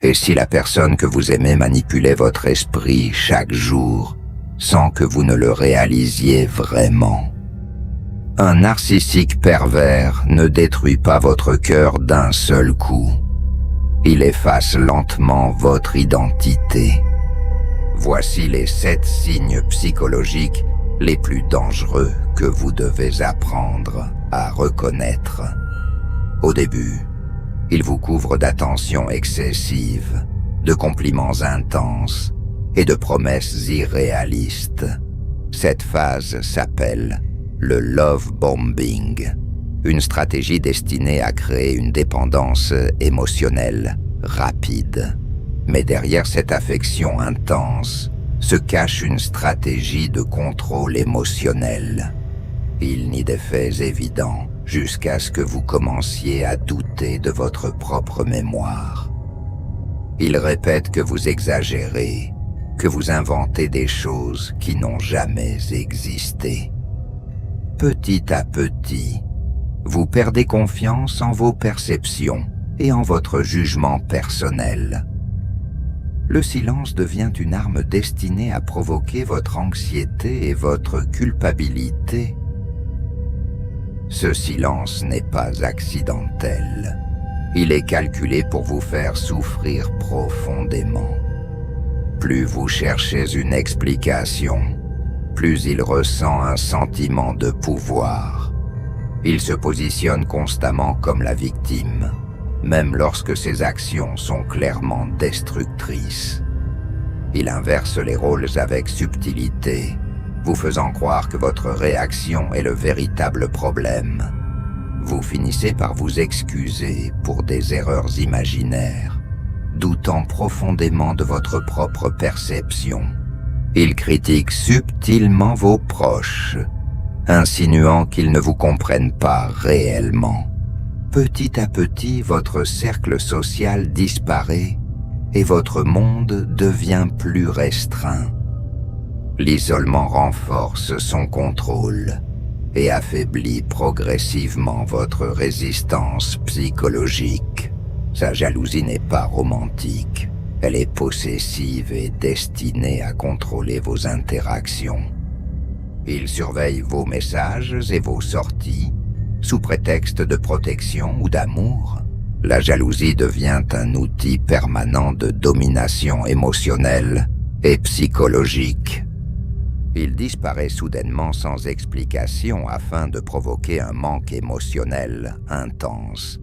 Et si la personne que vous aimez manipulait votre esprit chaque jour, sans que vous ne le réalisiez vraiment? Un narcissique pervers ne détruit pas votre cœur d'un seul coup. Il efface lentement votre identité. Voici les 7 signes psychologiques les plus dangereux que vous devez apprendre à reconnaître. Au début, il vous couvre d'attention excessive, de compliments intenses et de promesses irréalistes. Cette phase s'appelle le love bombing, une stratégie destinée à créer une dépendance émotionnelle rapide. Mais derrière cette affection intense se cache une stratégie de contrôle émotionnel. Il nie des faits évidents jusqu'à ce que vous commenciez à douter de votre propre mémoire. Il répète que vous exagérez, que vous inventez des choses qui n'ont jamais existé. Petit à petit, vous perdez confiance en vos perceptions et en votre jugement personnel. Le silence devient une arme destinée à provoquer votre anxiété et votre culpabilité. Ce silence n'est pas accidentel. Il est calculé pour vous faire souffrir profondément. Plus vous cherchez une explication, plus il ressent un sentiment de pouvoir. Il se positionne constamment comme la victime, même lorsque ses actions sont clairement destructrices. Il inverse les rôles avec subtilité, vous faisant croire que votre réaction est le véritable problème. Vous finissez par vous excuser pour des erreurs imaginaires, doutant profondément de votre propre perception. Il critique subtilement vos proches, insinuant qu'ils ne vous comprennent pas réellement. Petit à petit, votre cercle social disparaît et votre monde devient plus restreint. L'isolement renforce son contrôle et affaiblit progressivement votre résistance psychologique. Sa jalousie n'est pas romantique. Elle est possessive et destinée à contrôler vos interactions. Il surveille vos messages et vos sorties, sous prétexte de protection ou d'amour. La jalousie devient un outil permanent de domination émotionnelle et psychologique. Il disparaît soudainement sans explication afin de provoquer un manque émotionnel intense.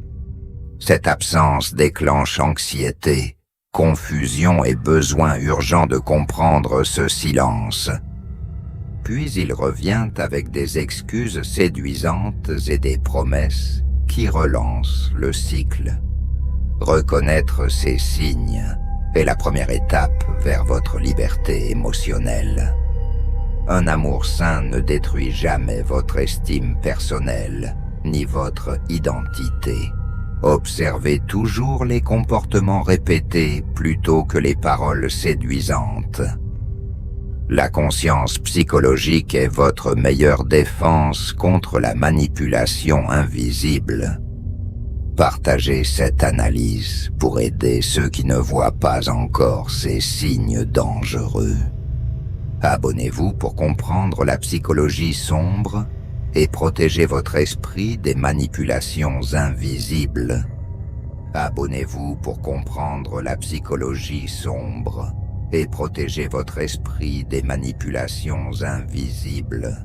Cette absence déclenche anxiété, confusion et besoin urgent de comprendre ce silence. Puis il revient avec des excuses séduisantes et des promesses qui relancent le cycle. Reconnaître ces signes est la première étape vers votre liberté émotionnelle. Un amour sain ne détruit jamais votre estime personnelle, ni votre identité. Observez toujours les comportements répétés plutôt que les paroles séduisantes. La conscience psychologique est votre meilleure défense contre la manipulation invisible. Partagez cette analyse pour aider ceux qui ne voient pas encore ces signes dangereux. Abonnez-vous pour comprendre la psychologie sombre et protéger votre esprit des manipulations invisibles. Abonnez-vous pour comprendre la psychologie sombre et protéger votre esprit des manipulations invisibles.